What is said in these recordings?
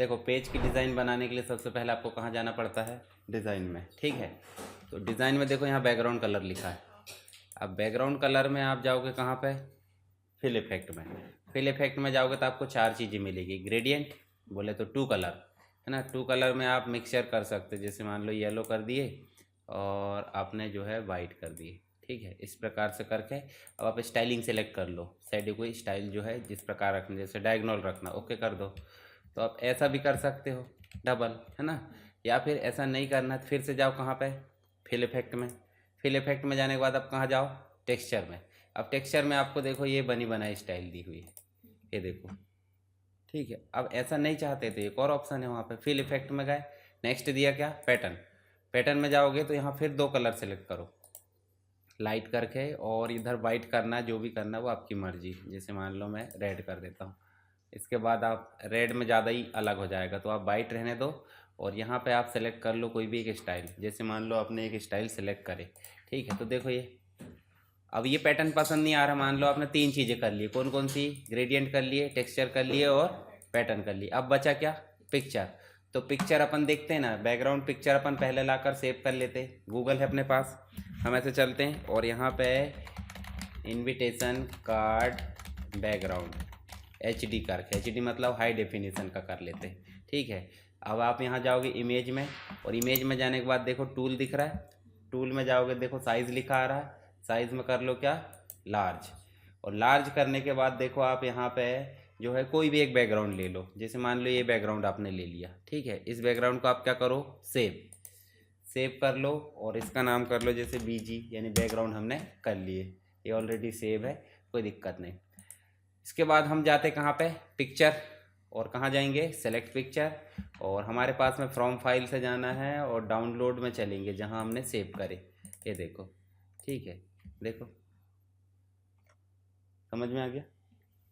देखो पेज की डिज़ाइन बनाने के लिए सबसे पहले आपको कहाँ जाना पड़ता है, डिज़ाइन में। ठीक है, तो डिज़ाइन में देखो यहाँ बैकग्राउंड कलर लिखा है। अब बैकग्राउंड कलर में आप जाओगे कहाँ पे, फिल इफेक्ट में। फिल इफेक्ट में जाओगे तो आपको चार चीज़ें मिलेगी। ग्रेडियंट बोले तो टू कलर है ना, टू कलर में आप मिक्सचर कर सकते, जैसे मान लो येलो कर दिए और आपने जो है वाइट कर दिए। ठीक है, इस प्रकार से करके अब आप स्टाइलिंग सेलेक्ट कर लो, साइड कोई स्टाइल जो है जिस प्रकार रखना, जैसे डायगोनल रखना, ओके कर दो। तो आप ऐसा भी कर सकते हो डबल, है ना। या फिर ऐसा नहीं करना तो फिर से जाओ कहाँ पे, फिल इफेक्ट में। फिल इफेक्ट में जाने के बाद आप कहाँ जाओ, टेक्सचर में। अब टेक्सचर में आपको देखो ये बनी बनाई स्टाइल दी हुई है, ये देखो। ठीक है, अब ऐसा नहीं चाहते तो एक और ऑप्शन है वहाँ पे, फिल इफेक्ट में गए, नेक्स्ट दिया क्या, पैटर्न। पैटर्न में जाओगे तो यहाँ फिर दो कलर सेलेक्ट करो, लाइट करके, और इधर वाइट करना, जो भी करना वो आपकी मर्जी। जैसे मान लो मैं रेड कर देता हूँ, इसके बाद आप रेड में ज़्यादा ही अलग हो जाएगा तो आप वाइट रहने दो, और यहाँ पे आप सेलेक्ट कर लो कोई भी एक स्टाइल। जैसे मान लो आपने एक स्टाइल सेलेक्ट करे, ठीक है, तो देखो ये अब ये पैटर्न पसंद नहीं आ रहा, मान लो आपने तीन चीज़ें कर ली, कौन कौन सी, ग्रेडियंट कर लिए, टेक्सचर कर लिए और पैटर्न कर लिए। अब बचा क्या, पिक्चर। तो पिक्चर अपन देखते हैं ना, बैकग्राउंड पिक्चर अपन पहले लाकर सेव कर लेते, गूगल है अपने पास, हम ऐसे चलते हैं और यहाँ पे इनविटेशन कार्ड बैकग्राउंड HD करके, HD मतलब हाई डेफिनेशन का कर लेते हैं। ठीक है, अब आप यहाँ जाओगे इमेज में, और इमेज में जाने के बाद देखो टूल दिख रहा है, टूल में जाओगे देखो साइज़ लिखा आ रहा है, साइज़ में कर लो क्या, लार्ज। और लार्ज करने के बाद देखो आप यहाँ पे जो है कोई भी एक बैकग्राउंड ले लो, जैसे मान लो ये बैकग्राउंड आपने ले लिया। ठीक है, इस बैकग्राउंड को आप क्या करो, सेव कर लो, और इसका नाम कर लो जैसे BG, यानी बैकग्राउंड हमने कर लिए, ये ऑलरेडी सेव है, कोई दिक्कत नहीं। इसके बाद हम जाते कहाँ पे, पिक्चर, और कहाँ जाएंगे, सेलेक्ट पिक्चर, और हमारे पास में फ्रॉम फाइल से जाना है और डाउनलोड में चलेंगे जहाँ हमने सेव करे, ये देखो। ठीक है, देखो समझ में आ गया।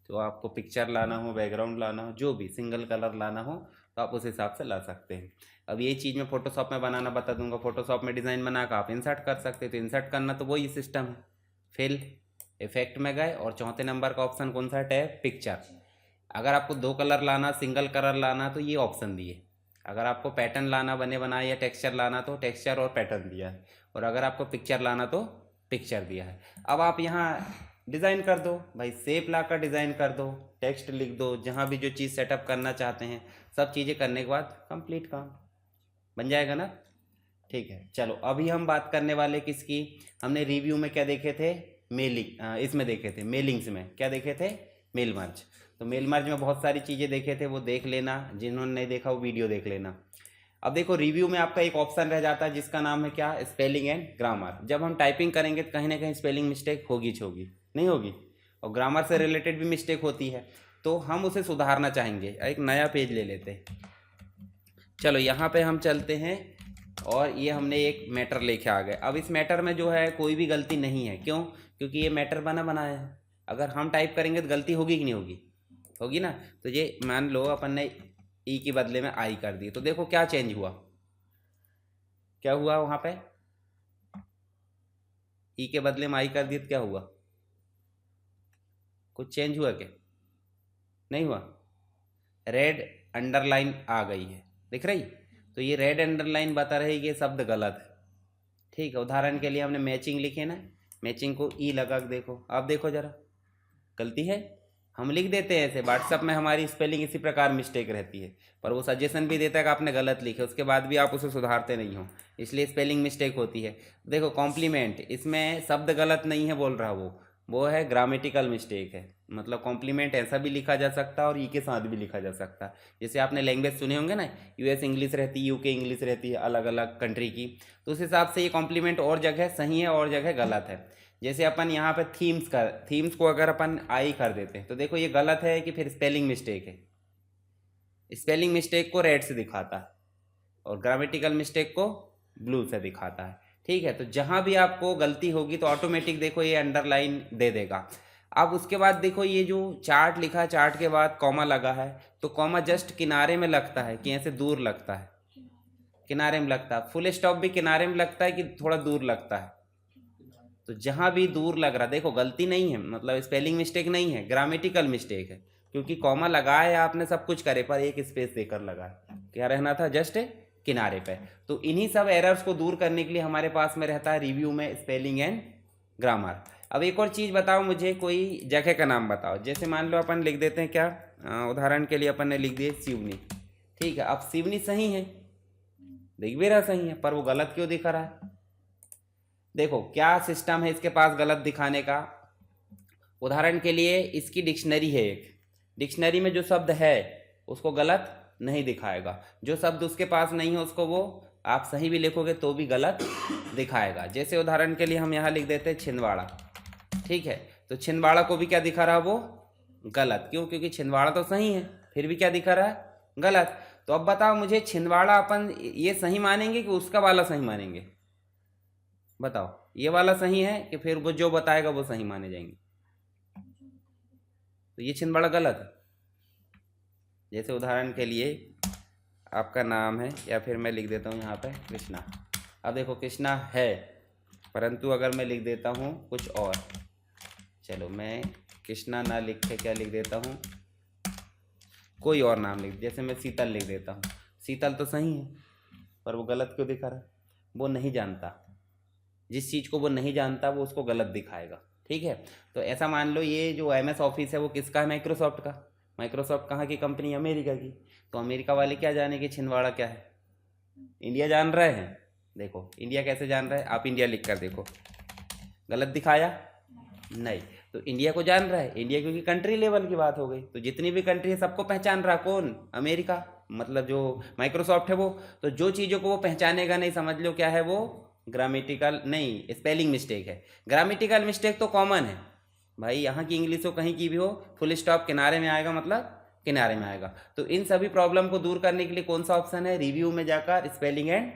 तो आपको पिक्चर लाना हो, बैकग्राउंड लाना हो, जो भी सिंगल कलर लाना हो तो आप उस हिसाब से ला सकते हैं। अब ये चीज़ मैं फोटोशॉप में बनाना बता दूंगा, फोटोशॉप में डिज़ाइन बना कर आप इंसर्ट कर सकते हैं। तो इंसर्ट करना तो वही सिस्टम है, फिल इफेक्ट में गए और चौथे नंबर का ऑप्शन कौन सा है, पिक्चर। अगर आपको दो कलर लाना, सिंगल कलर लाना तो ये ऑप्शन दिए। अगर आपको पैटर्न लाना, बने बनाए, या टेक्सचर लाना तो टेक्सचर और पैटर्न दिया है, और अगर आपको पिक्चर लाना तो पिक्चर दिया है। अब आप यहाँ डिज़ाइन कर दो भाई, शेप ला कर डिज़ाइन कर दो, टेक्स्ट लिख दो, जहाँ भी जो चीज़ सेटअप करना चाहते हैं, सब चीज़ें करने के बाद कंप्लीट काम बन जाएगा ना। ठीक है, चलो अभी हम बात करने वाले किसकी, हमने रिव्यू में क्या देखे थे, मेलिंग, इसमें देखे थे मेलिंग्स में क्या देखे थे, मेल मर्ज। तो मेल मर्ज में बहुत सारी चीज़ें देखे थे, वो देख लेना, जिन्होंने नहीं देखा वो वीडियो देख लेना। अब देखो रिव्यू में आपका एक ऑप्शन रह जाता है जिसका नाम है क्या, स्पेलिंग एंड ग्रामर। जब हम टाइपिंग करेंगे तो कहीं ना कहीं स्पेलिंग मिस्टेक होगी, नहीं होगी, और ग्रामर से रिलेटेड भी मिस्टेक होती है, तो हम उसे सुधारना चाहेंगे। एक नया पेज ले लेते हैं, चलो यहाँ पे हम चलते हैं, और ये हमने एक मैटर लेके आ गए। अब इस मैटर में जो है कोई भी गलती नहीं है, क्यों, क्योंकि ये मैटर बनाया है। अगर हम टाइप करेंगे तो गलती होगी कि नहीं होगी, होगी ना। तो ये मान लो अपन ने ई के बदले में आई कर दी, तो देखो क्या चेंज हुआ, क्या हुआ वहाँ पे, ई के बदले में आई कर दी तो क्या हुआ, कुछ चेंज हुआ क्या, नहीं हुआ। रेड अंडरलाइन आ गई है, दिख रही, तो ये रेड अंडरलाइन बता रही कि ये शब्द गलत है। ठीक है, उदाहरण के लिए हमने मैचिंग लिखे ना, मैचिंग को ई लगा के देखो, आप देखो जरा, गलती है। हम लिख देते हैं ऐसे, व्हाट्सअप में हमारी स्पेलिंग इसी प्रकार मिस्टेक रहती है, पर वो सजेशन भी देता है कि आपने गलत लिखे, उसके बाद भी आप उसे सुधारते नहीं हो, इसलिए स्पेलिंग मिस्टेक होती है। देखो कॉम्प्लीमेंट, इसमें शब्द गलत नहीं है बोल रहा, वो है ग्रामेटिकल मिस्टेक है। मतलब कॉम्प्लीमेंट ऐसा भी लिखा जा सकता है और ई के साथ भी लिखा जा सकता है। जैसे आपने लैंग्वेज सुने होंगे ना, US इंग्लिश रहती है, UK इंग्लिश रहती है, अलग अलग कंट्री की, तो उस हिसाब से ये कॉम्प्लीमेंट और जगह सही है और जगह गलत है। जैसे अपन यहाँ पे थीम्स को अगर अपन आई कर देते हैं तो देखो ये गलत है कि फिर स्पेलिंग मिस्टेक है। स्पेलिंग मिस्टेक को रेड से दिखाता है और ग्रामेटिकल मिस्टेक को ब्लू से दिखाता है। ठीक है, तो जहाँ भी आपको गलती होगी तो ऑटोमेटिक देखो ये अंडरलाइन दे देगा। अब उसके बाद देखो ये जो चार्ट लिखा है, चार्ट के बाद कॉमा लगा है, तो कॉमा जस्ट किनारे में लगता है कि ऐसे दूर लगता है, किनारे में लगता है। फुल स्टॉप भी किनारे में लगता है कि थोड़ा दूर लगता है, तो जहाँ भी दूर लग रहा, देखो गलती नहीं है, मतलब स्पेलिंग मिस्टेक नहीं है, ग्रामेटिकल मिस्टेक है। क्योंकि कॉमा लगाए आपने सब कुछ करे पर एक स्पेस देकर लगाए, क्या रहना था, जस्ट किनारे पे। तो इन्हीं सब एरर्स को दूर करने के लिए हमारे पास में रहता है रिव्यू में स्पेलिंग एंड ग्रामर। अब एक और चीज़ बताओ मुझे, कोई जगह का नाम बताओ। जैसे मान लो अपन लिख देते हैं क्या, उदाहरण के लिए अपन ने लिख दिए सिवनी, ठीक है। अब सिवनी सही है, दिख भी रहा सही है, पर वो गलत क्यों दिखा रहा है? देखो क्या सिस्टम है इसके पास गलत दिखाने का। उदाहरण के लिए इसकी डिक्शनरी है, एक डिक्शनरी में जो शब्द है उसको गलत नहीं दिखाएगा, जो शब्द उसके पास नहीं है उसको वो आप सही भी लिखोगे तो भी गलत दिखाएगा। जैसे उदाहरण के लिए हम यहाँ लिख देते हैं छिंदवाड़ा, ठीक है, तो छिंदवाड़ा को भी क्या दिखा रहा है वो गलत, क्यों? क्योंकि छिंदवाड़ा तो सही है, फिर भी क्या दिखा रहा है, गलत। तो अब बताओ मुझे, छिंदवाड़ा अपन ये सही मानेंगे कि उसका वाला सही मानेंगे? बताओ, ये वाला सही है कि फिर वो जो बताएगा वो सही माने जाएंगे? तो ये छिंदवाड़ा गलत है। जैसे उदाहरण के लिए आपका नाम है, या फिर मैं लिख देता हूँ यहाँ पे कृष्णा। अब देखो कृष्णा है, परंतु अगर मैं लिख देता हूँ कुछ और, चलो मैं कृष्णा ना लिख के क्या लिख देता हूँ, कोई और नाम लिख, जैसे मैं शीतल लिख देता हूँ। शीतल तो सही है, पर वो गलत क्यों दिखा रहा है? वो नहीं जानता, जिस चीज़ को वो नहीं जानता वो उसको गलत दिखाएगा, ठीक है। तो ऐसा मान लो ये जो MS ऑफिस है वो किसका है, माइक्रोसॉफ्ट का। माइक्रोसॉफ्ट कहाँ की कंपनी, अमेरिका की। तो अमेरिका वाले क्या जाने कि छिंदवाड़ा क्या है, इंडिया जान रहे हैं। देखो इंडिया कैसे जान रहा है, आप इंडिया लिख कर देखो, गलत दिखाया नहीं। तो इंडिया को जान रहा है, इंडिया क्योंकि कंट्री लेवल की बात हो गई, तो जितनी भी कंट्री है सबको पहचान रहा, कौन, अमेरिका, मतलब जो माइक्रोसॉफ्ट है वो। तो जो चीज़ों को वो पहचानेगा नहीं, समझ लो क्या है वो, ग्रामेटिकल नहीं, स्पेलिंग मिस्टेक है। ग्रामेटिकल मिस्टेक तो कॉमन है भाई, यहाँ की इंग्लिश हो कहीं की भी हो, फुल स्टॉप किनारे में आएगा, मतलब किनारे में आएगा। तो इन सभी प्रॉब्लम को दूर करने के लिए कौन सा ऑप्शन है, रिव्यू में जाकर स्पेलिंग एंड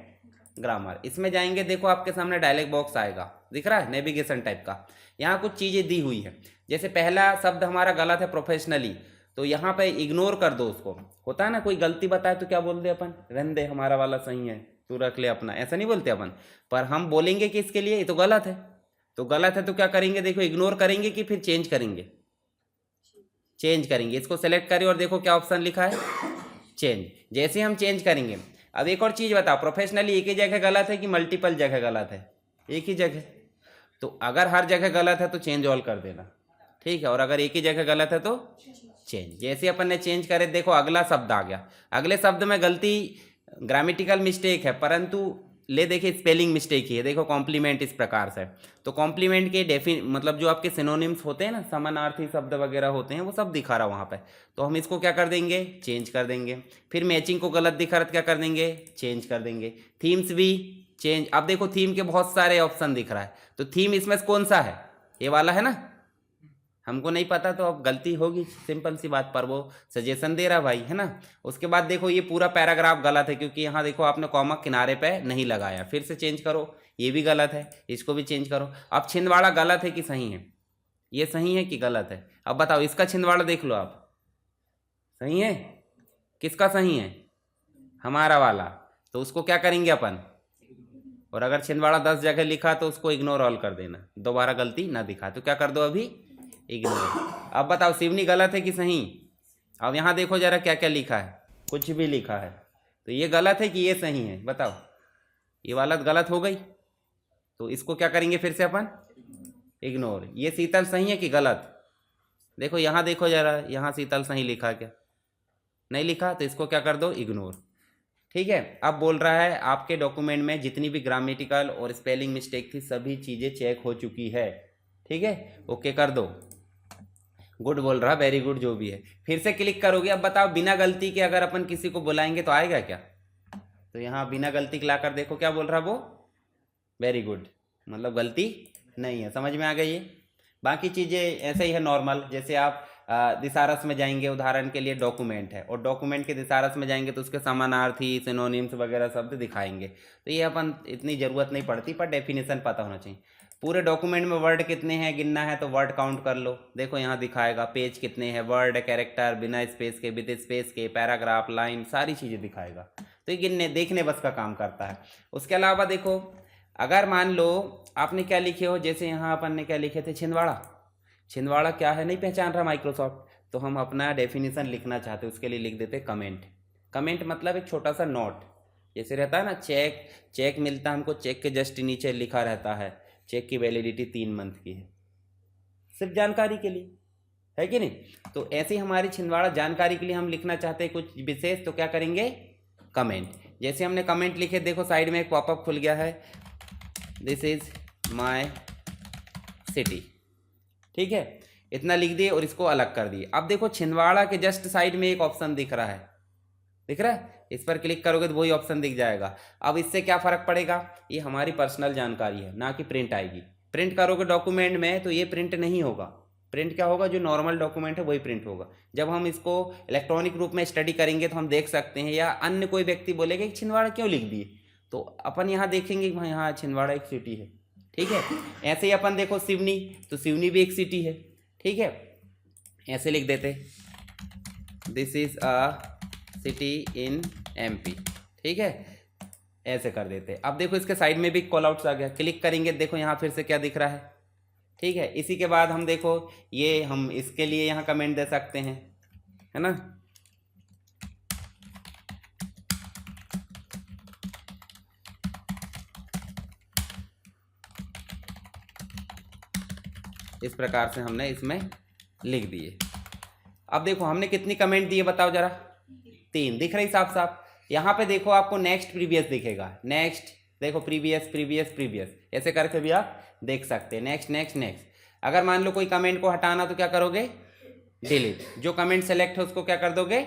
ग्रामर, इसमें जाएंगे। देखो आपके सामने डायलॉग बॉक्स आएगा, दिख रहा है, नेविगेशन टाइप का। यहाँ कुछ चीज़ें दी हुई है, जैसे पहला शब्द हमारा गलत है, प्रोफेशनली, तो यहाँ पे इग्नोर कर दो उसको। होता है ना कोई गलती बताए तो क्या बोल दे अपन, रहने दे हमारा वाला सही है, तू रख ले अपना, ऐसा नहीं बोलते अपन। पर हम बोलेंगे कि इसके लिए ये तो गलत है, तो गलत है तो क्या करेंगे, देखो इग्नोर करेंगे कि फिर चेंज करेंगे, चेंज करेंगे। इसको सेलेक्ट करिए और देखो क्या ऑप्शन लिखा है, चेंज। जैसे हम चेंज करेंगे, अब एक और चीज़ बताओ, प्रोफेशनली एक ही जगह गलत है कि मल्टीपल जगह गलत है? एक ही जगह। तो अगर हर जगह गलत है तो चेंज ऑल कर देना, ठीक है, और अगर एक ही जगह गलत है तो चेंज। जैसे अपन ने चेंज करे, देखो अगला शब्द आ गया, अगले शब्द में गलती ग्रामेटिकल मिस्टेक है, परंतु ले देखिए स्पेलिंग मिस्टेक ही है। देखो कॉम्प्लीमेंट इस प्रकार से, तो कॉम्प्लीमेंट के मतलब जो आपके सिनोनिम्स होते हैं ना, समानार्थी शब्द वगैरह होते हैं, वो सब दिखा रहा वहाँ पे। तो हम इसको क्या कर देंगे, चेंज कर देंगे। फिर मैचिंग को गलत दिखा रहा तो क्या कर देंगे, चेंज कर देंगे। थीम्स भी चेंज। अब देखो थीम के बहुत सारे ऑप्शन दिख रहा है, तो थीम इसमें कौन सा है, ये वाला है ना, हमको नहीं पता तो अब गलती होगी, सिंपल सी बात, पर वो सजेशन दे रहा भाई, है ना। उसके बाद देखो ये पूरा पैराग्राफ गलत है, क्योंकि यहाँ देखो आपने कॉमा किनारे पे नहीं लगाया, फिर से चेंज करो, ये भी गलत है, इसको भी चेंज करो। अब छिंदवाड़ा गलत है कि सही है, ये सही है कि गलत है? अब बताओ, इसका छिंदवाड़ा देख लो आप, सही है, किसका सही है, हमारा वाला। तो उसको क्या करेंगे अपन, और अगर छिंदवाड़ा 10 जगह लिखा तो उसको इग्नोर ऑल कर देना, दोबारा गलती ना दिखा, तो क्या कर दो अभी, इग्नोर। अब बताओ सिवनी गलत है कि सही? अब यहाँ देखो जरा क्या क्या लिखा है, कुछ भी लिखा है, तो ये गलत है कि ये सही है, बताओ। ये वाला गलत हो गई, तो इसको क्या करेंगे फिर से अपन, इग्नोर। ये शीतल सही है कि गलत? देखो यहाँ देखो जरा, यहाँ शीतल सही लिखा क्या, नहीं लिखा, तो इसको क्या कर दो, इग्नोर, ठीक है। अब बोल रहा है आपके डॉक्यूमेंट में जितनी भी ग्रामेटिकल और स्पेलिंग मिस्टेक थी सभी चीज़ें चेक हो चुकी है, ठीक है, ओके कर दो। गुड बोल रहा, वेरी गुड, जो भी है। फिर से क्लिक करोगे। अब बताओ बिना गलती के अगर अपन किसी को बुलाएंगे तो आएगा क्या? तो यहाँ बिना गलती के लाकर देखो क्या बोल रहा वो, वेरी गुड, मतलब गलती नहीं है। समझ में आ गई ये? बाकी चीज़ें ऐसे ही है नॉर्मल। जैसे आप दिसारस में जाएंगे, उदाहरण के लिए डॉक्यूमेंट है, और डॉक्यूमेंट के दिसारस में जाएंगे तो उसके समानार्थी सिनोनिम्स वगैरह शब्द दिखाएंगे, तो ये अपन इतनी ज़रूरत नहीं पड़ती, पर डेफिनेशन पता होना चाहिए। पूरे डॉक्यूमेंट में वर्ड कितने हैं गिनना है तो वर्ड काउंट कर लो, देखो यहाँ दिखाएगा पेज कितने हैं, वर्ड, कैरेक्टर, बिना स्पेस के, विद स्पेस के, पैराग्राफ, लाइन, सारी चीज़ें दिखाएगा। तो ये गिनने देखने बस का काम करता है। उसके अलावा देखो, अगर मान लो आपने क्या लिखे हो, जैसे यहाँ अपन ने क्या लिखे थे, छिंदवाड़ा। छिंदवाड़ा क्या है नहीं पहचान रहा माइक्रोसॉफ्ट, तो हम अपना डेफिनेशन लिखना चाहते हैं, उसके लिए लिख देते कमेंट। कमेंट मतलब एक छोटा सा नोट, जैसे रहता है ना चेक मिलता है हमको, चेक के जस्ट नीचे लिखा रहता है चेक की वैलिडिटी 3 मंथ की है, सिर्फ जानकारी के लिए, है कि नहीं। तो ऐसे ही हमारी छिंदवाड़ा जानकारी के लिए हम लिखना चाहते हैं कुछ विशेष, तो क्या करेंगे कमेंट। जैसे हमने कमेंट लिखे, देखो साइड में एक पॉपअप खुल गया है, दिस इज माय सिटी, ठीक है, इतना लिख दिए और इसको अलग कर दिए। अब देखो छिंदवाड़ा के जस्ट साइड में एक ऑप्शन दिख रहा है, दिख रहा है, इस पर क्लिक करोगे तो वही ऑप्शन दिख जाएगा। अब इससे क्या फ़र्क पड़ेगा, ये हमारी पर्सनल जानकारी है, ना कि प्रिंट आएगी। प्रिंट करोगे डॉक्यूमेंट में तो ये प्रिंट नहीं होगा, प्रिंट क्या होगा, जो नॉर्मल डॉक्यूमेंट है वही प्रिंट होगा। जब हम इसको इलेक्ट्रॉनिक रूप में स्टडी करेंगे तो हम देख सकते हैं, या अन्य कोई व्यक्ति बोलेगा कि छिंदवाड़ा क्यों लिख दिए, तो अपन यहाँ देखेंगे कि यहाँ छिंदवाड़ा एक सिटी है, ठीक है। ऐसे ही अपन देखो सिवनी, तो सिवनी भी एक सिटी है, ठीक है, ऐसे लिख देते this is a city in MP, ठीक है, ऐसे कर देते। अब देखो इसके साइड में भी कॉल आउट्स आ गया, क्लिक करेंगे देखो यहाँ फिर से क्या दिख रहा है, ठीक है। इसी के बाद हम देखो ये हम इसके लिए यहाँ कमेंट दे सकते हैं, है ना, इस प्रकार से हमने इसमें लिख दिए। अब देखो हमने कितनी कमेंट दिए बताओ जरा, 3 दिख रही साफ साफ। यहाँ पे देखो आपको नेक्स्ट प्रीवियस दिखेगा, नेक्स्ट देखो प्रीवियस प्रीवियस प्रीवियस, ऐसे करके भी आप देख सकते हैं, नेक्स्ट नेक्स्ट नेक्स्ट। अगर मान लो कोई कमेंट को हटाना तो क्या करोगे, डिलीट, जो कमेंट सेलेक्ट है उसको क्या कर दोगे,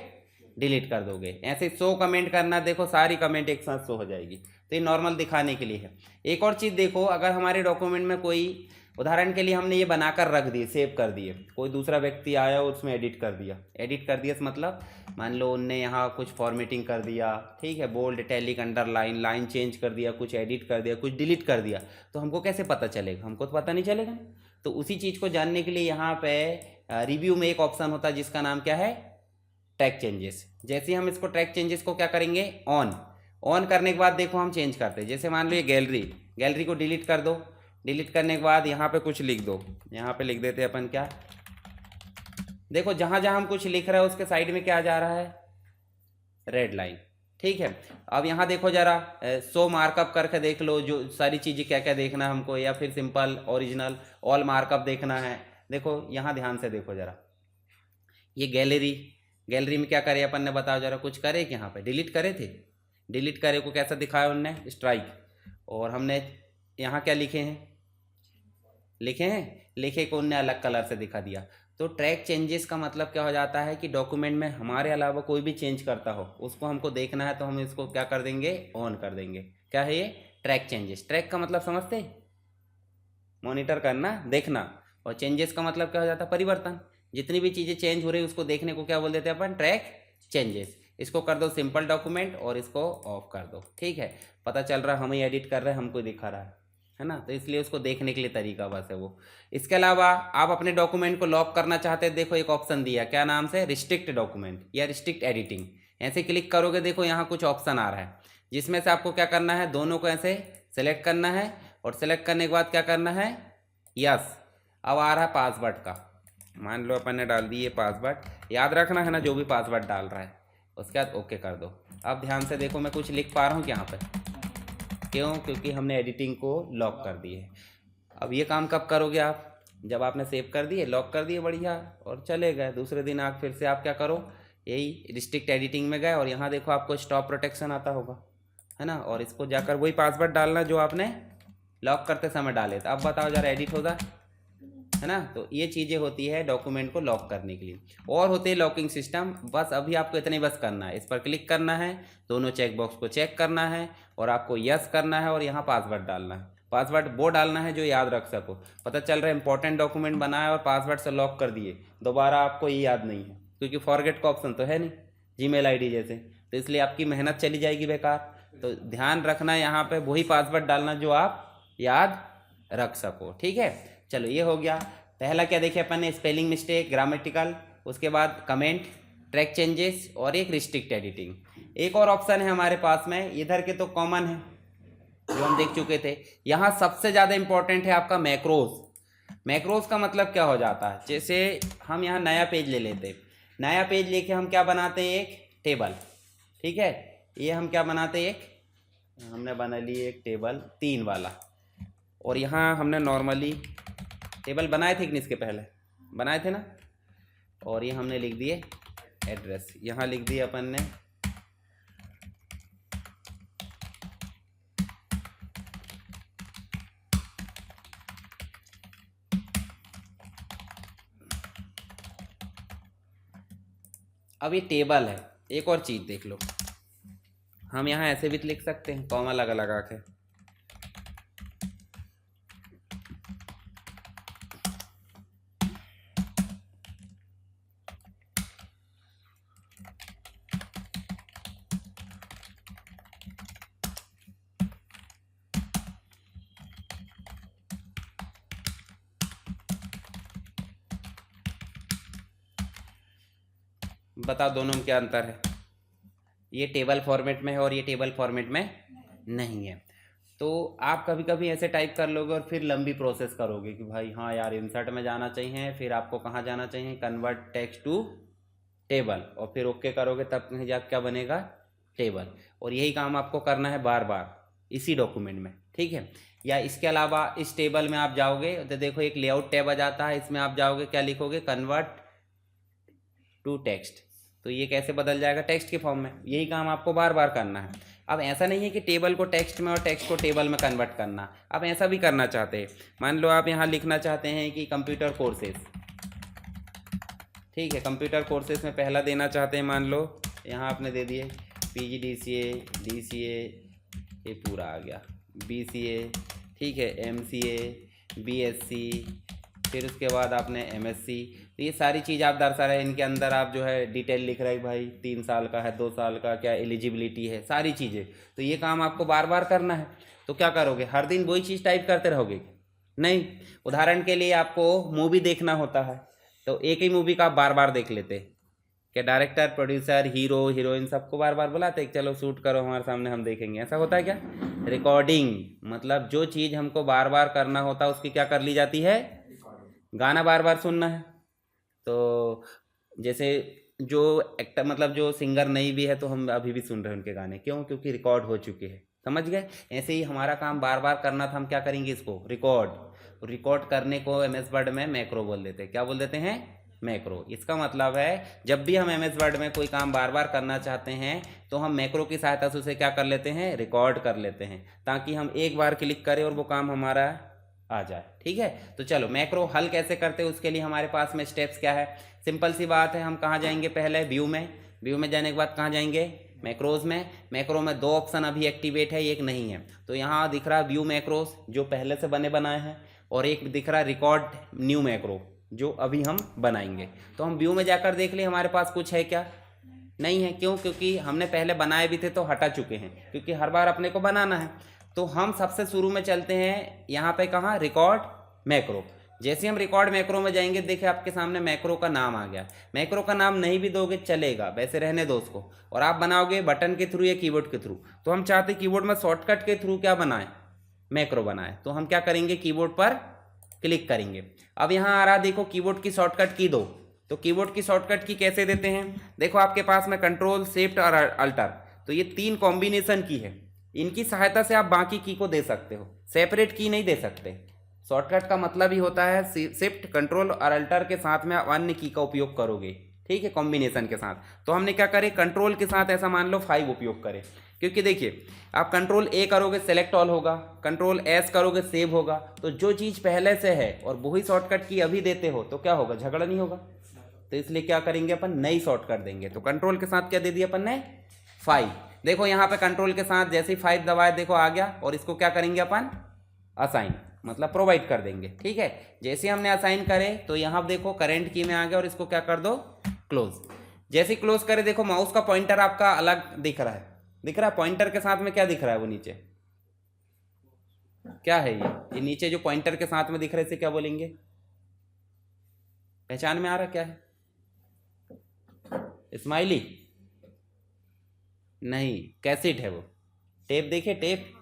डिलीट कर दोगे। ऐसे 100 कमेंट करना, देखो सारी कमेंट एक साथ 100 हो जाएगी, तो ये नॉर्मल दिखाने के लिए है। एक और चीज़ देखो, अगर हमारे डॉक्यूमेंट में कोई, उदाहरण के लिए हमने ये बनाकर रख दिए, सेव कर दिए, कोई दूसरा व्यक्ति आया उसमें एडिट कर दिया, एडिट कर दिया मतलब मान लो उनने यहाँ कुछ फॉर्मेटिंग कर दिया, ठीक है, bold italic underline, line change कर दिया, कुछ एडिट कर दिया, कुछ डिलीट कर दिया, तो हमको कैसे पता चलेगा, हमको तो पता नहीं चलेगा। तो उसी चीज़ को जानने के लिए यहाँ पे रिव्यू में एक ऑप्शन होता है जिसका नाम क्या है, ट्रैक चेंजेस। जैसे हम इसको ट्रैक चेंजेस को क्या करेंगे, ऑन करने के बाद देखो हम चेंज करते हैं। जैसे मान लो ये गैलरी को डिलीट कर दो, डिलीट करने के बाद यहाँ पे कुछ लिख दो, यहाँ पे लिख देते हैं अपन क्या, देखो जहाँ जहाँ हम कुछ लिख रहे हैं उसके साइड में क्या जा रहा है, रेड लाइन, ठीक है। अब यहाँ देखो जरा 100 मार्कअप करके देख लो, जो सारी चीज़ें क्या क्या देखना है हमको, या फिर सिंपल ओरिजिनल ऑल मार्कअप देखना है। देखो यहाँ ध्यान से देखो जरा, ये गैलरी में क्या करे अपन ने, बताओ जरा, कुछ करे कि यहाँ पे डिलीट करे थे, डिलीट करे को कैसा दिखाया उनने, स्ट्राइक, और हमने यहाँ क्या लिखे को उनने अलग कलर से दिखा दिया। तो ट्रैक चेंजेस का मतलब क्या हो जाता है कि डॉक्यूमेंट में हमारे अलावा कोई भी चेंज करता हो उसको हमको देखना है, तो हम इसको क्या कर देंगे, ऑन कर देंगे। क्या है ये, ट्रैक चेंजेस। ट्रैक का मतलब समझते, मॉनिटर करना, देखना, और चेंजेस का मतलब क्या हो जाता है, परिवर्तन। जितनी भी चीज़ें चेंज हो रही है उसको देखने को क्या बोल देते हैं अपन, ट्रैक चेंजेस। इसको कर दो सिंपल डॉक्यूमेंट और इसको ऑफ कर दो, ठीक है, पता चल रहा है हम ही एडिट कर रहे हैं, हमको दिखा रहा है ना, तो इसलिए उसको देखने के लिए तरीका बस है वो। इसके अलावा आप अपने डॉक्यूमेंट को लॉक करना चाहते हैं, देखो एक ऑप्शन दिया, क्या नाम से, रिस्ट्रिक्ट डॉक्यूमेंट या रिस्ट्रिक्ट एडिटिंग। ऐसे क्लिक करोगे देखो यहाँ कुछ ऑप्शन आ रहा है, जिसमें से आपको क्या करना है, दोनों को ऐसे सेलेक्ट करना है, और सेलेक्ट करने के बाद क्या करना है, यस। अब आ रहा है पासवर्ड का, मान लो अपन ने डाल दिए पासवर्ड, याद रखना है ना जो भी पासवर्ड डाल रहा है, उसके बाद ओके कर दो। अब ध्यान से देखो मैं कुछ लिख पा रहा हूँ यहाँ पे, क्यों, क्योंकि हमने एडिटिंग को लॉक कर दी है। अब ये काम कब करोगे आप, जब आपने सेव कर दिए, लॉक कर दिए, बढ़िया, और चले गए, दूसरे दिन आप फिर से आप क्या करो, यही रिस्ट्रिक्ट एडिटिंग में गए, और यहाँ देखो आपको स्टॉप प्रोटेक्शन आता होगा, है ना, और इसको जाकर वही पासवर्ड डालना जो आपने लॉक करते समय डाले। तो अब बताओ जरा, एडिट होगा, है ना। तो ये चीज़ें होती है डॉक्यूमेंट को लॉक करने के लिए, और होते हैं लॉकिंग सिस्टम। बस अभी आपको इतने बस करना है, इस पर क्लिक करना है, दोनों चेक बॉक्स को चेक करना है, और आपको यस करना है, और यहाँ पासवर्ड डालना है। पासवर्ड वो डालना है जो याद रख सको। पता चल रहा है इंपॉर्टेंट डॉक्यूमेंट बनाया और पासवर्ड से लॉक कर दिए, दोबारा आपको ये याद नहीं है, क्योंकि फॉरगेट का ऑप्शन तो है नहीं जीमेल आईडी जैसे, तो इसलिए आपकी मेहनत चली जाएगी बेकार। तो ध्यान रखना यहाँ पे वही पासवर्ड डालना जो आप याद रख सको, ठीक है। चलो ये हो गया पहला, क्या देखे अपन ने, स्पेलिंग मिस्टेक, ग्रामेटिकल, उसके बाद कमेंट, ट्रैक चेंजेस, और एक रिस्ट्रिक्ट एडिटिंग। एक और ऑप्शन है हमारे पास में, इधर के तो कॉमन है जो हम देख चुके थे। यहाँ सबसे ज़्यादा इंपॉर्टेंट है आपका मैक्रोज। मैक्रोज का मतलब क्या हो जाता है, जैसे हम यहाँ नया पेज ले लेते, नया पेज लेके हम क्या बनाते हैं, एक टेबल, ठीक है। ये हम क्या बनाते हैं, एक हमने बना ली एक टेबल 3 वाला, और यहाँ हमने नॉर्मली टेबल बनाए थे कि इसके पहले बनाए थे ना, और ये हमने लिख दिए एड्रेस, यहाँ लिख दिए अपन ने अब ये टेबल है। एक और चीज़ देख लो, हम यहाँ ऐसे भी लिख सकते हैं कॉमा लगा लगा के, बताओ दोनों में क्या अंतर है। ये टेबल फॉर्मेट में है और ये टेबल फॉर्मेट में नहीं है। तो आप कभी कभी ऐसे टाइप कर लोगे और फिर लंबी प्रोसेस करोगे कि भाई हाँ यार इंसर्ट में जाना चाहिए, फिर आपको कहाँ जाना चाहिए, कन्वर्ट टेक्स्ट टू टेबल, और फिर ओके करोगे तब कहीं जा क्या बनेगा, टेबल। और यही काम आपको करना है बार बार इसी डॉक्यूमेंट में, ठीक है। या इसके अलावा इस टेबल में आप जाओगे तो देखो एक लेआउट टैब आ जाता है, इसमें आप जाओगे क्या लिखोगे, कन्वर्ट टू टेक्स्ट, तो ये कैसे बदल जाएगा, टेक्स्ट के फॉर्म में। यही काम आपको बार बार करना है। अब ऐसा नहीं है कि टेबल को टेक्स्ट में और टेक्स्ट को टेबल में कन्वर्ट करना, आप ऐसा भी करना चाहते हैं। मान लो आप यहाँ लिखना चाहते हैं कि कंप्यूटर कोर्सेज, ठीक है, कंप्यूटर कोर्सेज में पहला देना चाहते हैं, मान लो यहाँ आपने दे दिए PGDCA DCA, ये पूरा आ गया, BCA, ठीक है, MCA BSc, फिर उसके बाद आपने MSc, तो ये सारी चीज़ आप दर्शा रहे हैं। इनके अंदर आप जो है डिटेल लिख रहे हैं भाई 3 साल का है, 2 साल का, क्या एलिजिबिलिटी है, सारी चीज़ें। तो ये काम आपको बार बार करना है। तो क्या करोगे, हर दिन वही चीज़ टाइप करते रहोगे, नहीं। उदाहरण के लिए आपको मूवी देखना होता है, तो एक ही मूवी का आप बार बार देख लेते, क्या डायरेक्टर प्रोड्यूसर हीरो हीरोइन सबको बार बार बुलाते चलो शूट करो हमारे सामने हम देखेंगे, ऐसा होता है क्या। रिकॉर्डिंग मतलब जो चीज़ हमको बार बार करना होता है उसकी क्या कर ली जाती है, गाना बार बार सुनना है। तो जैसे जो एक्टर मतलब जो सिंगर नहीं भी है तो हम अभी भी सुन रहे हैं उनके गाने, क्यों, क्योंकि रिकॉर्ड हो चुके हैं, समझ गए। ऐसे ही हमारा काम बार बार करना था, हम क्या करेंगे, इसको रिकॉर्ड करने को MS वर्ड में मैक्रो बोल देते हैं, क्या बोल देते हैं, मैक्रो। इसका मतलब है जब भी हम MS वर्ड में कोई काम बार बार करना चाहते हैं तो हम मैक्रो की सहायता से उसे क्या कर लेते हैं, रिकॉर्ड कर लेते हैं, ताकि हम एक बार क्लिक करें और वो काम हमारा आ जाए, ठीक है। तो चलो मैक्रो हल कैसे करते हैं, उसके लिए हमारे पास में स्टेप्स क्या है, सिंपल सी बात है। हम कहाँ जाएंगे, पहले व्यू में जाने के बाद कहाँ जाएंगे, मैक्रोज में। मैक्रो में 2 ऑप्शन अभी एक्टिवेट है, एक नहीं है। तो यहाँ दिख रहा है व्यू मैक्रोज जो पहले से बने बनाए हैं, और एक दिख रहा है रिकॉर्ड न्यू मैक्रो जो अभी हम बनाएंगे। तो हम व्यू में जाकर देख ले हमारे पास कुछ है क्या, नहीं है। क्यों, क्योंकि हमने पहले बनाए भी थे तो हटा चुके हैं, क्योंकि हर बार अपने को बनाना है। तो हम सबसे शुरू में चलते हैं यहाँ पे, कहाँ, रिकॉर्ड मैक्रो। जैसे हम रिकॉर्ड मैक्रो में जाएंगे, देखिए आपके सामने मैक्रो का नाम आ गया। मैक्रो का नाम नहीं भी दोगे चलेगा, वैसे रहने दो उसको, और आप बनाओगे बटन के थ्रू या कीबोर्ड के थ्रू। तो हम चाहते कीबोर्ड में शॉर्टकट के थ्रू क्या बनाए, मैक्रो बनाए। तो हम क्या करेंगे, कीबोर्ड पर क्लिक करेंगे। अब यहाँ आ रहा देखो कीबोर्ड की शॉर्टकट की दो, तो कीबोर्ड की शॉर्टकट की कैसे देते हैं, देखो आपके पास में कंट्रोल शिफ्ट और अल्टर, तो ये 3 कॉम्बिनेशन की है, इनकी सहायता से आप बाकी की को दे सकते हो, सेपरेट की नहीं दे सकते। शॉर्टकट का मतलब ही होता है शिफ्ट कंट्रोल और अल्टर के साथ में आप अन्य की का उपयोग करोगे, ठीक है, कॉम्बिनेशन के साथ। तो हमने क्या करें, कंट्रोल के साथ ऐसा मान लो 5 उपयोग करें, क्योंकि देखिए आप कंट्रोल A करोगे सेलेक्ट ऑल होगा, कंट्रोल S करोगे सेव होगा। तो जो चीज़ पहले से है और वही शॉर्टकट की अभी देते हो तो क्या होगा, झगड़ा नहीं होगा। तो इसलिए क्या करेंगे अपन, नई शॉर्टकट देंगे। तो कंट्रोल के साथ क्या दे दिया अपन ने, 5। देखो यहाँ पे कंट्रोल के साथ जैसे ही 5 दबाए देखो आ गया, और इसको क्या करेंगे अपन, असाइन मतलब प्रोवाइड कर देंगे, ठीक है। जैसे हमने असाइन करे तो यहाँ देखो करेंट की में आ गया, और इसको क्या कर दो, क्लोज। जैसे ही क्लोज करे देखो माउस का पॉइंटर आपका अलग दिख रहा है, दिख रहा है पॉइंटर के साथ में क्या दिख रहा है, वो नीचे क्या है, ये नीचे जो पॉइंटर के साथ में दिख रहा है इसे क्या बोलेंगे, पहचान में आ रहा क्या है, स्माइली नहीं, कैसेट है वो, टेप देखिए, टेप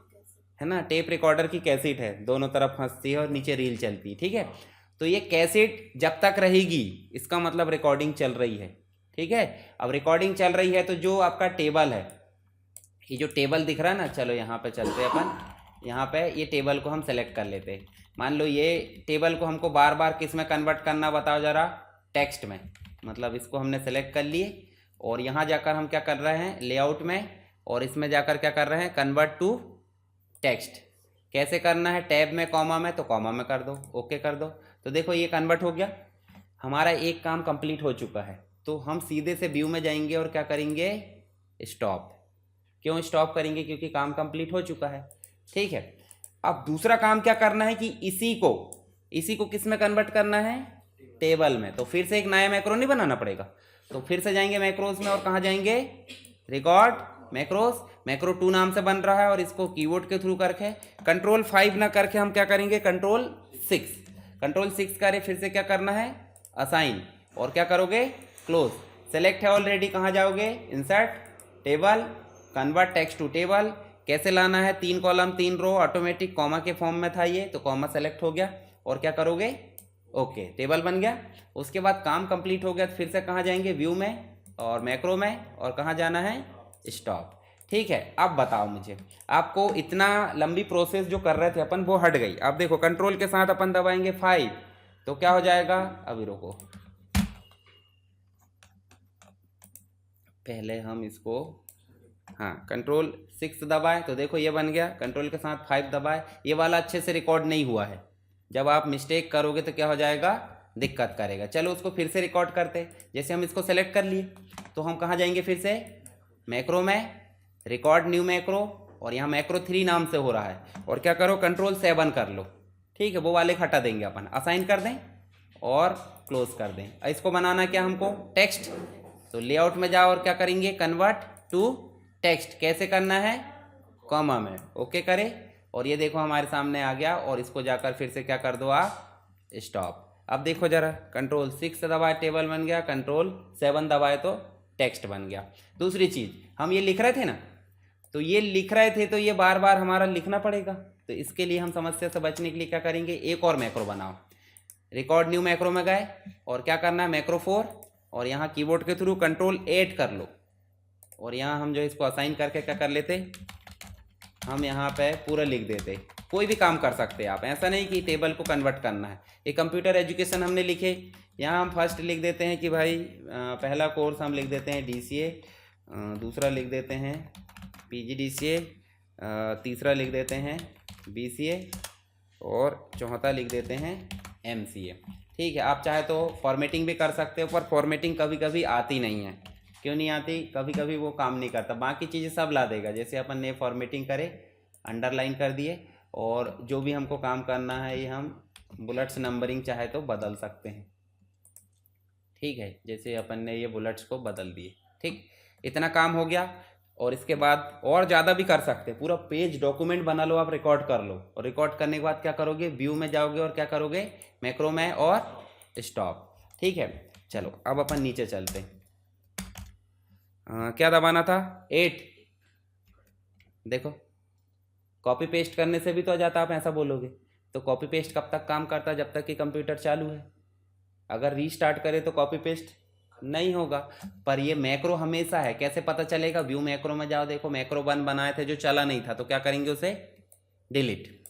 है ना, टेप रिकॉर्डर की कैसेट है, दोनों तरफ हंसती है और नीचे रील चलती है, ठीक है। तो ये कैसेट जब तक रहेगी इसका मतलब रिकॉर्डिंग चल रही है, ठीक है। अब रिकॉर्डिंग चल रही है तो जो आपका टेबल है, ये जो टेबल दिख रहा है ना, चलो यहाँ पे चलते हैं अपन, यहाँ पे ये टेबल को हम सेलेक्ट कर लेते हैं। मान लो ये टेबल को हमको बार बार किस में कन्वर्ट करना बताओ ज़रा, टेक्स्ट में। मतलब इसको हमने सेलेक्ट कर लिए और यहाँ जाकर हम क्या कर रहे हैं, लेआउट में, और इसमें जाकर क्या कर रहे हैं, कन्वर्ट टू टेक्स्ट। कैसे करना है, टैब में, कॉमा में, तो कॉमा में कर दो, ओके कर दो। तो देखो ये कन्वर्ट हो गया, हमारा एक काम कंप्लीट हो चुका है। तो हम सीधे से व्यू में जाएंगे और क्या करेंगे, स्टॉप। क्यों स्टॉप करेंगे, क्योंकि काम कंप्लीट हो चुका है, ठीक है। अब दूसरा काम क्या करना है कि इसी को किस में कन्वर्ट करना है, टेबल में। तो फिर से एक नया मैक्रो नहीं बनाना पड़ेगा, तो फिर से जाएंगे मैक्रोज में और कहाँ जाएंगे, रिकॉर्ड मैक्रोज। मैक्रो 2 नाम से बन रहा है और इसको कीबोर्ड के थ्रू करके कंट्रोल 5 ना करके हम क्या करेंगे, कंट्रोल 6 करें। फिर से क्या करना है, असाइन, और क्या करोगे, क्लोज। सेलेक्ट है ऑलरेडी, कहाँ जाओगे, insert, table, convert text to table. कैसे लाना है, 3 कॉलम 3 रो, ऑटोमेटिक कॉमा के फॉर्म में था ये, तो कॉमा सेलेक्ट हो गया और क्या करोगे, ओके, टेबल बन गया। उसके बाद काम कंप्लीट हो गया तो फिर से कहाँ जाएंगे, व्यू में और मैक्रो में, और कहाँ जाना है, स्टॉप, ठीक है। अब बताओ मुझे, आपको इतना लंबी प्रोसेस जो कर रहे थे अपन वो हट गई। अब देखो कंट्रोल के साथ अपन दबाएंगे 5 तो क्या हो जाएगा, अभी रुको, पहले हम इसको, हाँ, कंट्रोल 6 दबाए तो देखो ये बन गया। कंट्रोल के साथ 5 दबाए, ये वाला अच्छे से रिकॉर्ड नहीं हुआ है। जब आप मिस्टेक करोगे तो क्या हो जाएगा, दिक्कत करेगा। चलो उसको फिर से रिकॉर्ड करते। जैसे हम इसको सेलेक्ट कर लिए तो हम कहाँ जाएंगे, फिर से मैक्रो में, रिकॉर्ड न्यू मैक्रो, और यहाँ मैक्रो 3 नाम से हो रहा है, और क्या करो, कंट्रोल 7 कर लो, ठीक है। वो वाले हटा देंगे अपन, असाइन कर दें और क्लोज कर दें। इसको बनाना क्या हमको, टेक्स्ट। तो लेआउट में जाओ और क्या करेंगे, कन्वर्ट टू टेक्स्ट। कैसे करना है, कॉमा में, ओके करें, और ये देखो हमारे सामने आ गया। और इसको जाकर फिर से क्या कर दो आप, स्टॉप। अब देखो जरा, कंट्रोल 6 दबाए टेबल बन गया, कंट्रोल 7 दबाए तो टेक्स्ट बन गया। दूसरी चीज़, हम ये लिख रहे थे ना, तो ये लिख रहे थे तो ये बार बार हमारा लिखना पड़ेगा। तो इसके लिए हम समस्या से बचने के लिए क्या करेंगे, एक और मैक्रो बनाओ। रिकॉर्ड न्यू मैक्रो में गए और क्या करना है, मैक्रो 4, और यहाँ कीबोर्ड के थ्रू कंट्रोल 8 कर लो, और यहाँ हम जो इसको असाइन करके क्या कर लेते, हम यहाँ पे पूरा लिख देते। कोई भी काम कर सकते हैं आप, ऐसा नहीं कि टेबल को कन्वर्ट करना है। ये कंप्यूटर एजुकेशन हमने लिखे, यहाँ हम फर्स्ट लिख देते हैं कि भाई पहला कोर्स हम लिख देते हैं DCA, दूसरा लिख देते हैं PGDCA, तीसरा लिख देते हैं BCA, और चौथा लिख देते हैं MCA, ठीक है। आप चाहे तो फॉर्मेटिंग भी कर सकते हो, पर फॉर्मेटिंग कभी कभी आती नहीं है। क्यों नहीं आती, कभी कभी वो काम नहीं करता, बाकी चीज़ें सब ला देगा। जैसे अपन ने फॉर्मेटिंग करे, अंडरलाइन कर दिए, और जो भी हमको काम करना है ये हम बुलेट्स नंबरिंग चाहे तो बदल सकते हैं, ठीक है। जैसे अपन ने ये बुलेट्स को बदल दिए, ठीक, इतना काम हो गया। और इसके बाद और ज़्यादा भी कर सकते हैं, पूरा पेज डॉक्यूमेंट बना लो, आप रिकॉर्ड कर लो, और रिकॉर्ड करने के बाद क्या करोगे, व्यू में जाओगे और क्या करोगे, मैक्रो में और स्टॉप, ठीक है। चलो अब अपन नीचे चलते हैं। क्या दबाना था, 8। देखो कॉपी पेस्ट करने से भी तो आ जाता, आप ऐसा बोलोगे। तो कॉपी पेस्ट कब तक काम करता है, जब तक कि कंप्यूटर चालू है। अगर रीस्टार्ट करे तो कॉपी पेस्ट नहीं होगा, पर ये मैक्रो हमेशा है। कैसे पता चलेगा, व्यू मैक्रो में जाओ, देखो मैक्रो 1 बनाए थे जो चला नहीं था, तो क्या करेंगे, उसे डिलीट।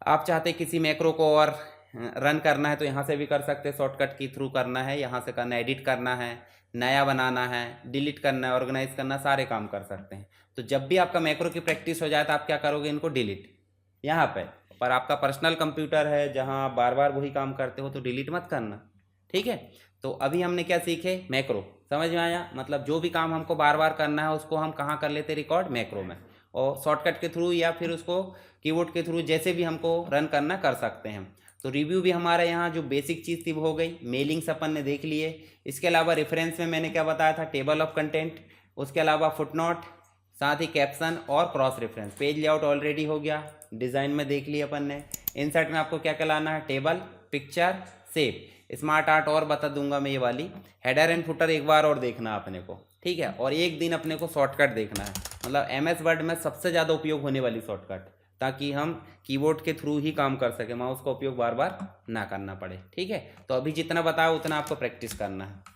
आप चाहते किसी मैक्रो को और रन करना है तो यहाँ से भी कर सकते हैं, शॉर्टकट की थ्रू करना है, यहाँ से करना है, एडिट करना है, नया बनाना है, डिलीट करना है, ऑर्गेनाइज करना, सारे काम कर सकते हैं। तो जब भी आपका मैक्रो की प्रैक्टिस हो जाए तो आप क्या करोगे, इनको डिलीट यहाँ पर आपका पर्सनल कंप्यूटर है जहाँ आप बार बार वही काम करते हो तो डिलीट मत करना, ठीक है। तो अभी हमने क्या सीखे, मैक्रो, समझ में आया। मतलब जो भी काम हमको बार बार करना है उसको हम कहाँ कर लेते, रिकॉर्ड मैक्रो में, और शॉर्टकट के थ्रू या फिर उसको कीबोर्ड के थ्रू जैसे भी हमको रन करना कर सकते हैं। तो रिव्यू भी हमारे यहाँ जो बेसिक चीज़ थी वो हो गई, मेलिंग्स अपन ने देख लिए। इसके अलावा रेफरेंस में मैंने क्या बताया था, टेबल ऑफ कंटेंट, उसके अलावा फुटनोट, साथ ही कैप्शन और cross reference. Page layout already हो गया, डिज़ाइन में देख लिया अपन ने। इंसर्ट में आपको क्या क्या लाना है, table, picture, shape, smart art और बता दूंगा मैं ये वाली। हेडर एंड फुटर एक बार और देखना अपने को, ठीक है। और एक दिन अपने को शॉर्टकट देखना है, मतलब MS वर्ड में सबसे ज़्यादा उपयोग होने वाली शॉर्टकट, ताकि हम कीबोर्ड के थ्रू ही काम कर सकें, माउस का उपयोग बार बार ना करना पड़े। ठीक है, तो अभी जितना बताया उतना आपको प्रैक्टिस करना है।